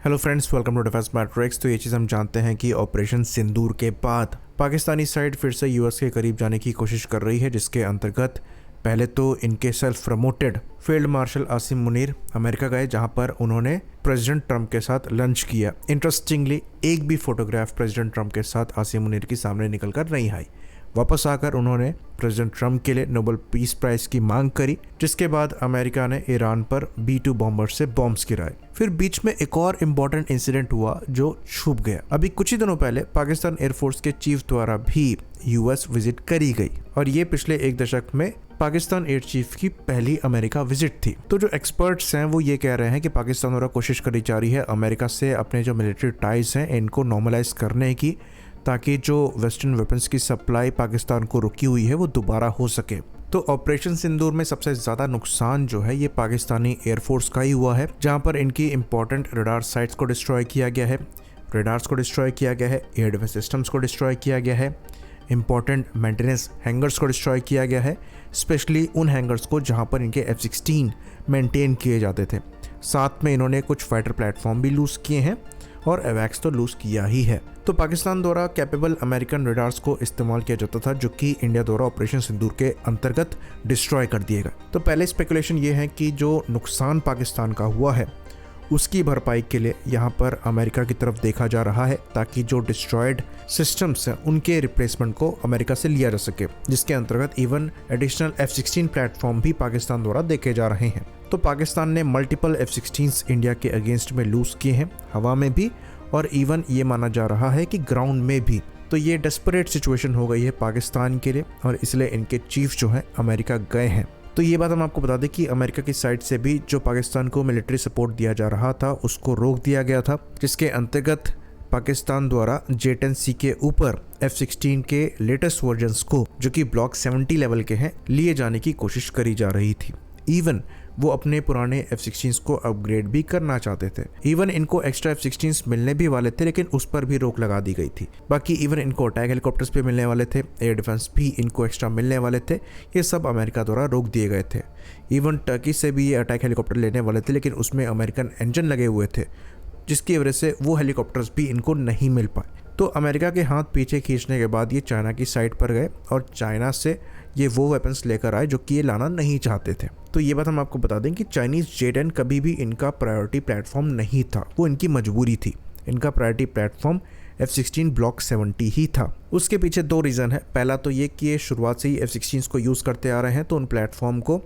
Hello friends, welcome to Defence Matrix. तो ये चीज़ हम जानते हैं कि ऑपरेशन सिंदूर के बाद पाकिस्तानी साइड फिर से यूएस के करीब जाने की कोशिश कर रही है, जिसके अंतर्गत पहले तो इनके self promoted field marshal Asim Munir America गए, जहां पर उन्होंने प्रेसिडेंट ट्रंप के साथ लंच किया। इंटरेस्टिंगली एक भी फोटोग्राफ प्रेसिडेंट ट्रंप के साथ आसिम मुनीर की सामने निकल कर नहीं आई। वापस आकर उन्होंने प्रेसिडेंट ट्रंप के लिए नोबेल पीस प्राइज की मांग करी, जिसके बाद अमेरिका ने ईरान पर B-2 बॉम्बर से बॉम्ब्स गिराए। फिर बीच में एक और इम्पोर्टेंट इंसिडेंट हुआ जो छुप गया। अभी कुछ ही दिनों पहले पाकिस्तान एयरफोर्स के चीफ द्वारा भी यूएस विजिट करी गई, और ये पिछले एक दशक में पाकिस्तान एयर चीफ की पहली अमेरिका विजिट थी। तो जो एक्सपर्ट्स हैं वो ये कह रहे हैं कि पाकिस्तान द्वारा कोशिश करी जा रही है अमेरिका से अपने जो मिलिट्री टाइज हैं इनको नॉर्मलाइज करने की, ताकि जो वेस्टर्न वेपन्स की सप्लाई पाकिस्तान को रुकी हुई है वो दोबारा हो सके। तो ऑपरेशन सिंदूर में सबसे ज्यादा नुकसान जो है ये पाकिस्तानी एयरफोर्स का ही हुआ है, जहां पर इनकी इंपॉर्टेंट रडार साइट्स को डिस्ट्रॉय किया गया है, रडार्स को डिस्ट्रॉय किया गया है, एयर डिफेंस सिस्टम्स को डिस्ट्रॉय किया गया है, इंपॉर्टेंट मेंटेनेंस हैंगर्स को डिस्ट्रॉय किया गया है, स्पेशली उन हैंगर्स को जहां पर इनके F-16 मेंटेन किए जाते थे। साथ में इन्होंने कुछ फाइटर प्लेटफॉर्म भी लूज किए हैं और एवैक्स तो लूज किया ही है। तो पाकिस्तान द्वारा कैपेबल अमेरिकन रडार्स को इस्तेमाल किया जाता था, जो कि इंडिया द्वारा ऑपरेशन सिंदूर के अंतर्गत डिस्ट्रॉय कर दिए गए। तो पहले स्पेकुलेशन ये है कि जो नुकसान पाकिस्तान का हुआ है उसकी भरपाई के लिए यहाँ पर अमेरिका की तरफ देखा जा रहा है, ताकि जो डिस्ट्रॉयड सिस्टम्स हैं उनके रिप्लेसमेंट को अमेरिका से लिया जा सके, जिसके अंतर्गत इवन एडिशनल F-16 प्लेटफॉर्म भी पाकिस्तान द्वारा देखे जा रहे हैं। तो पाकिस्तान ने मल्टीपल F-16 इंडिया के अगेंस्ट में लूज किए हैं, हवा में भी और इवन ये माना जा रहा है कि ग्राउंड में भी। तो ये डेस्परेट सिचुएशन हो गई है पाकिस्तान के लिए, और इसलिए इनके चीफ जो है अमेरिका गए हैं। तो ये बात हम आपको बता दें कि अमेरिका की साइड से भी जो पाकिस्तान को मिलिट्री सपोर्ट दिया जा रहा था उसको रोक दिया गया था, जिसके अंतर्गत पाकिस्तान द्वारा J-10C के ऊपर F-16 के लेटेस्ट वर्जन्स को, जो कि ब्लॉक 70 लेवल के हैं, लिए जाने की कोशिश करी जा रही थी। इवन वो अपने पुराने F-16 को अपग्रेड भी करना चाहते थे। इवन इनको एक्स्ट्रा F-16 मिलने भी वाले थे, लेकिन उस पर भी रोक लगा दी गई थी। बाकी इवन इनको अटैक हेलीकॉप्टर्स भी मिलने वाले थे, एयर डिफेंस भी इनको एक्स्ट्रा मिलने वाले थे, ये सब अमेरिका द्वारा रोक दिए गए थे। इवन टर्की से भी ये अटैक हेलीकॉप्टर लेने वाले थे, लेकिन उसमें अमेरिकन इंजन लगे हुए थे, जिसकी वजह से वो हेलीकॉप्टर्स भी इनको नहीं मिल पाए। तो अमेरिका के हाथ पीछे खींचने के बाद ये चाइना की साइड पर गए, और चाइना से ये वो वेपन्स लेकर आए जो कि ये लाना नहीं चाहते थे। तो ये बात हम आपको बता दें कि चाइनीज़ J-10 कभी भी इनका प्रायोरिटी प्लेटफॉर्म नहीं था, वो इनकी मजबूरी थी। इनका प्रायोरिटी प्लेटफॉर्म F-16 ब्लॉक 70 ही था। उसके पीछे दो रीज़न है। पहला तो ये कि ये शुरुआत से ही F-16 को यूज़ करते आ रहे हैं, तो उन प्लेटफॉर्म को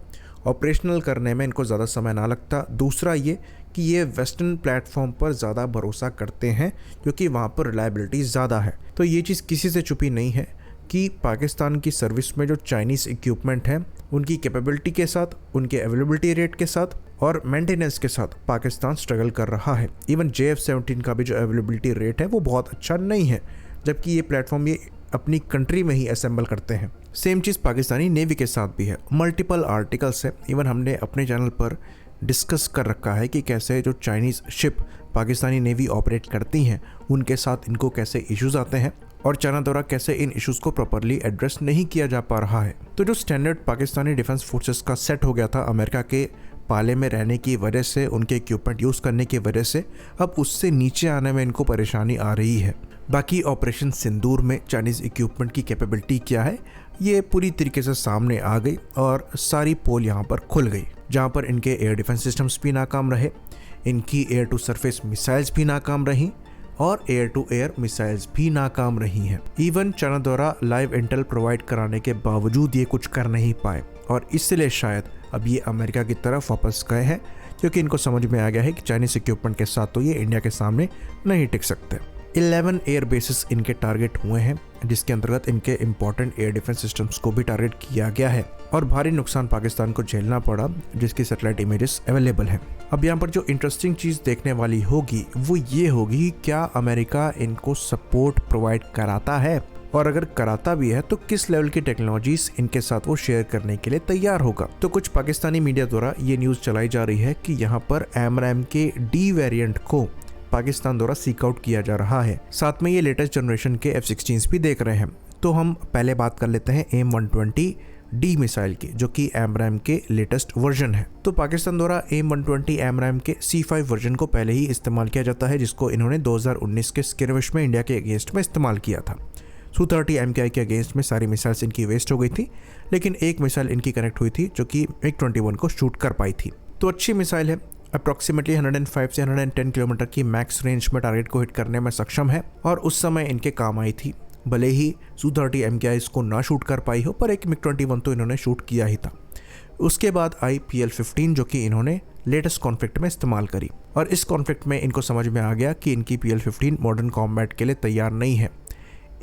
ऑपरेशनल करने में इनको ज़्यादा समय ना लगता। दूसरा ये कि ये वेस्टर्न प्लेटफॉर्म पर ज़्यादा भरोसा करते हैं, क्योंकि वहाँ पर रिलायबिलिटी ज़्यादा है। तो ये चीज़ किसी से छुपी नहीं है कि पाकिस्तान की सर्विस में जो चाइनीज़ इक्विपमेंट है उनकी कैपेबिलिटी के साथ, उनके अवेलेबिलिटी रेट के साथ और मेंटेनेंस के साथ पाकिस्तान स्ट्रगल कर रहा है। इवन JF-17 का भी जो अवेलेबिलिटी रेट है वो बहुत अच्छा नहीं है, जबकि ये प्लेटफॉर्म ये अपनी कंट्री में ही असेंबल करते हैं। सेम चीज़ पाकिस्तानी नेवी के साथ भी है। मल्टीपल आर्टिकल्स है, इवन हमने अपने चैनल पर डिस्कस कर रखा है कि कैसे जो Chinese ship Pakistani navy operate करती हैं उनके साथ इनको कैसे इश्यूज आते हैं, और चाइना द्वारा कैसे इन इश्यूज को प्रॉपरली एड्रेस नहीं किया जा पा रहा है। तो जो स्टैंडर्ड पाकिस्तानी डिफेंस फोर्सेस का सेट हो गया था अमेरिका के पाले में रहने की वजह से, उनके इक्विपमेंट यूज़ करने की वजह से, अब उससे नीचे आने में इनको परेशानी आ रही है। बाकी ऑपरेशन सिंदूर में चाइनीज़ इक्विपमेंट की कैपेबिलिटी क्या है ये पूरी तरीके से सामने आ गई, और सारी पोल यहाँ पर खुल गई, जहाँ पर इनके एयर डिफेंस सिस्टम्स भी नाकाम रहे, इनकी एयर टू सरफेस मिसाइल्स भी नाकाम रहीं, और एयर टू एयर मिसाइल्स भी नाकाम रही हैं। इवन चाइना द्वारा लाइव इंटेल प्रोवाइड कराने के बावजूद ये कुछ कर नहीं पाए, और इसलिए शायद अब ये अमेरिका की तरफ वापस गए हैं, क्योंकि इनको समझ में आ गया है कि चाइनीज इक्विपमेंट के साथ तो ये इंडिया के सामने नहीं टिक सकते। 11 एयर बेसिस इनके टारगेट हुए हैं, जिसके अंतर्गत इनके इंपॉर्टेंट एयर डिफेंस सिस्टम्स को भी टारगेट किया गया है, और भारी नुकसान पाकिस्तान को झेलना पड़ा, जिसकी सैटेलाइट इमेजेस अवेलेबल हैं। अब यहाँ पर जो इंटरेस्टिंग चीज़ देखने वाली होगी वो ये होगी, क्या अमेरिका इनको सपोर्ट प्रोवाइड कराता है, और अगर कराता भी है तो किस लेवल की टेक्नोलॉजीज इनके साथ वो शेयर करने के लिए तैयार होगा। तो कुछ पाकिस्तानी मीडिया द्वारा ये न्यूज़ चलाई जा रही है कि यहाँ पर AMRAAM के D वेरिएंट को पाकिस्तान द्वारा सीक आउट किया जा रहा है। साथ में ये लेटेस्ट जनरेशन के F-16 भी देख रहे हैं। तो हम पहले बात कर लेते हैं AIM-120 डी मिसाइल की, जो कि AMRAAM के लेटेस्ट वर्जन है। तो पाकिस्तान द्वारा AIM-120 AMRAAM के C5 वर्जन को पहले ही इस्तेमाल किया जाता है, जिसको इन्होंने 2019 के स्किरमिश में इंडिया के अगेंस्ट में इस्तेमाल किया था। Su-30 MKI के अगेंस्ट में सारी मिसाइल्स इनकी वेस्ट हो गई थी, लेकिन एक मिसाइल इनकी कनेक्ट हुई थी जो कि MiG-21 को शूट कर पाई थी। तो अच्छी मिसाइल है, अप्रॉक्सीमेटली 105 से 110 किलोमीटर की मैक्स रेंज में टारगेट को हिट करने में सक्षम है और उस समय इनके काम आई थी। भले ही Su-30 MKI इसको ना शूट कर पाई हो, पर एक MiG-21 तो इन्होंने शूट किया ही था। उसके बाद आई PL-15, जो कि इन्होंने लेटेस्ट कॉन्फ्लिक्ट में इस्तेमाल करी और इस कॉन्फ्लिक्ट में इनको समझ में आ गया कि इनकी PL-15 मॉडर्न कॉम्बैट के लिए तैयार नहीं है।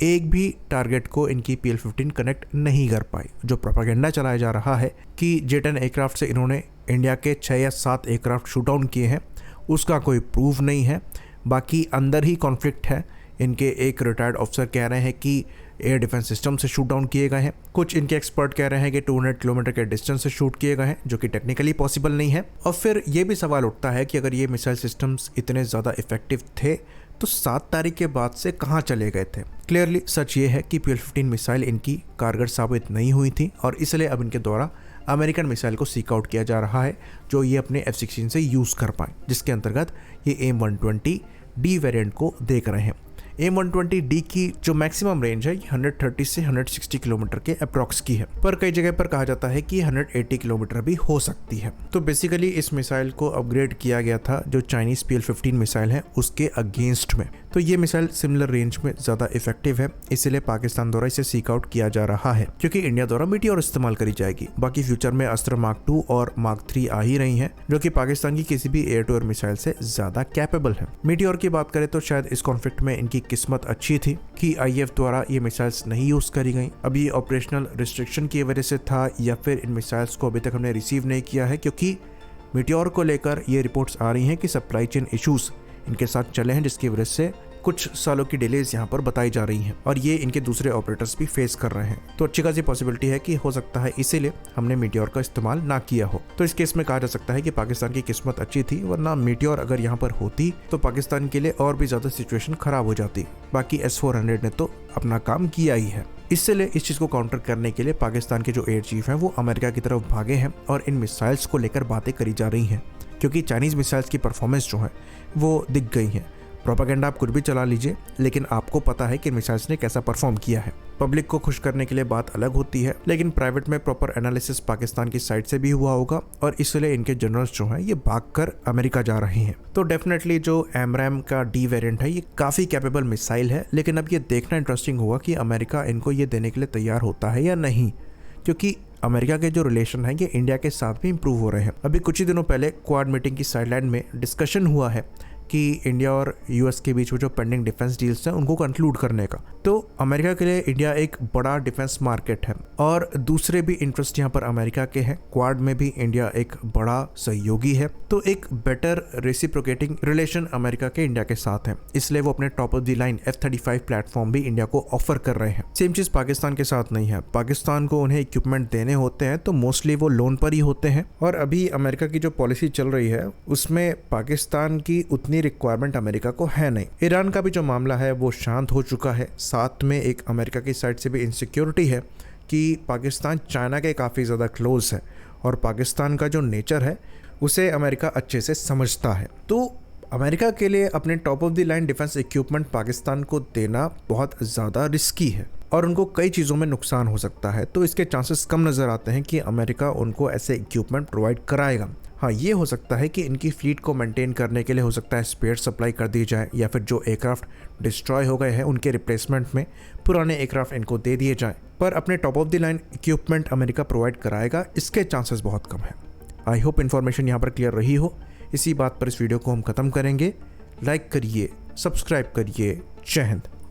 एक भी टारगेट को इनकी PL-15 कनेक्ट नहीं कर पाई। जो प्रोपेगेंडा चलाया जा रहा है कि J-10 एयरक्राफ्ट से इन्होंने इंडिया के 6 या 7 एयरक्राफ्ट शूट डाउन किए हैं, उसका कोई प्रूफ नहीं है। बाकी अंदर ही कॉन्फ्लिक्ट है। इनके एक रिटायर्ड ऑफिसर कह रहे हैं कि एयर डिफेंस सिस्टम से शूट डाउन किए गए हैं, कुछ इनके एक्सपर्ट कह रहे हैं कि 200 किलोमीटर के डिस्टेंस से शूट किए गए हैं, जो कि टेक्निकली पॉसिबल नहीं है। और फिर ये भी सवाल उठता है कि अगर ये मिसाइल सिस्टम्स इतने ज़्यादा इफेक्टिव थे तो 7 तारीख के बाद से कहाँ चले गए थे। क्लियरली सच ये है कि PL-15 मिसाइल इनकी कारगर साबित नहीं हुई थी और इसलिए अब इनके द्वारा अमेरिकन मिसाइल को सीक आउट किया जा रहा है, जो ये अपने F-16 से यूज़ कर पाएँ, जिसके अंतर्गत ये AIM-120D वेरिएंट को देख रहे हैं। AIM-120D की जो मैक्सिमम रेंज है ये 130 से 160 किलोमीटर के अप्रॉक्स की है, पर कई जगह पर कहा जाता है कि 180 किलोमीटर भी हो सकती है। तो बेसिकली इस मिसाइल को अपग्रेड किया गया था जो चाइनीज PL-15 मिसाइल है उसके अगेंस्ट में। तो ये मिसाइल सिमिलर रेंज में ज़्यादा इफेक्टिव है, इसलिए पाकिस्तान द्वारा इसे सीक आउट किया जा रहा है, क्योंकि इंडिया द्वारा मीटियोर इस्तेमाल करी जाएगी। बाकी फ्यूचर में अस्त्र Mark 2 और Mark 3 आ ही रही हैं, जो कि पाकिस्तान की किसी भी एयर टू एयर मिसाइल से ज़्यादा कैपेबल है। मीटियोर की बात करें तो शायद इस कॉन्फ्लिक्ट में इनकी किस्मत अच्छी थी कि IF द्वारा ये मिसाइल्स नहीं यूज करी गई। अब ये ऑपरेशनल रिस्ट्रिक्शन की वजह से था या फिर इन मिसाइल्स को अभी तक हमने रिसीव नहीं किया है, क्योंकि मीटियोर को लेकर ये रिपोर्ट्स आ रही हैं कि सप्लाई चेन इश्यूज इनके साथ चले हैं, जिसकी वजह से कुछ सालों की डिलेज यहाँ पर बताई जा रही हैं और ये इनके दूसरे ऑपरेटर्स भी फेस कर रहे हैं। तो अच्छी खासी पॉसिबिलिटी है कि हो सकता है इसीलिए हमने मीटियोर का इस्तेमाल ना किया हो। तो इस केस में कहा जा सकता है कि पाकिस्तान की किस्मत अच्छी थी, वरना मीटियोर अगर यहाँ पर होती तो पाकिस्तान के लिए और भी ज्यादा सिचुएशन खराब हो जाती। बाकी S-400 ने तो अपना काम किया ही है। इसलिए इस चीज को काउंटर करने के लिए पाकिस्तान के जो एयर चीफ हैं वो अमेरिका की तरफ भागे हैं और इन मिसाइल्स को लेकर बातें करी जा रही हैं, क्योंकि चाइनीज मिसाइल्स की परफॉर्मेंस जो है वो दिख गई है। प्रोपेगेंडा आप कुछ भी चला लीजिए, लेकिन आपको पता है कि मिसाइल्स ने कैसा परफॉर्म किया है। पब्लिक को खुश करने के लिए बात अलग होती है, लेकिन प्राइवेट में प्रॉपर एनालिसिस पाकिस्तान की साइड से भी हुआ होगा और इसलिए इनके जनरल्स जो हैं ये भागकर अमेरिका जा रहे हैं। तो डेफिनेटली जो AMRAAM का D वेरिएंट है ये काफ़ी कैपेबल मिसाइल है, लेकिन अब ये देखना इंटरेस्टिंग होगा कि अमेरिका इनको ये देने के लिए तैयार होता है या नहीं, क्योंकि अमेरिका के जो रिलेशन है ये इंडिया के साथ भी इंप्रूव हो रहे हैं। अभी कुछ ही दिनों पहले क्वाड मीटिंग की साइडलाइन में डिस्कशन हुआ है कि इंडिया और US के बीच में जो पेंडिंग डिफेंस डील्स हैं उनको कंक्लूड करने का। तो अमेरिका के लिए इंडिया एक बड़ा डिफेंस मार्केट है और दूसरे भी इंटरेस्ट यहाँ पर अमेरिका के हैं। क्वाड में भी इंडिया एक बड़ा सहयोगी है, तो एक बेटर रेसिप्रोकेटिंग रिलेशन अमेरिका के इंडिया के साथ है, इसलिए वो अपने top of the line F-35 platform भी इंडिया को ऑफर कर रहे हैं। सेम चीज पाकिस्तान के साथ नहीं है। पाकिस्तान को उन्हें इक्विपमेंट देने होते हैं तो मोस्टली वो लोन पर ही होते हैं, और अभी अमेरिका की जो पॉलिसी चल रही है उसमें पाकिस्तान की उतनी रिक्वायरमेंट अमेरिका को है नहीं। ईरान का भी जो मामला है वो शांत हो चुका है। साथ में एक अमेरिका की साइड से भी इनसिक्योरिटी है कि पाकिस्तान चाइना के काफ़ी ज़्यादा क्लोज है और पाकिस्तान का जो नेचर है उसे अमेरिका अच्छे से समझता है। तो अमेरिका के लिए अपने top of the line defence equipment Pakistan को देना बहुत ज़्यादा रिस्की है और उनको कई चीज़ों में नुकसान हो सकता है। तो इसके चांसेस कम नज़र आते हैं कि अमेरिका उनको ऐसे इक्विपमेंट प्रोवाइड कराएगा। हाँ, ये हो सकता है कि इनकी फ्लीट को मेंटेन करने के लिए हो सकता है स्पेयर सप्लाई कर दी जाए, या फिर जो एयरक्राफ्ट डिस्ट्रॉय हो गए हैं उनके रिप्लेसमेंट में पुराने एयरक्राफ्ट इनको दे दिए जाएं। पर अपने top of the line equipment America provide कराएगा, इसके चांसेस बहुत कम है। आई होप इन्फॉर्मेशन यहाँ पर क्लियर रही हो। इसी बात पर इस वीडियो को हम ख़त्म करेंगे। लाइक करिए, सब्सक्राइब करिए। जय हिंद।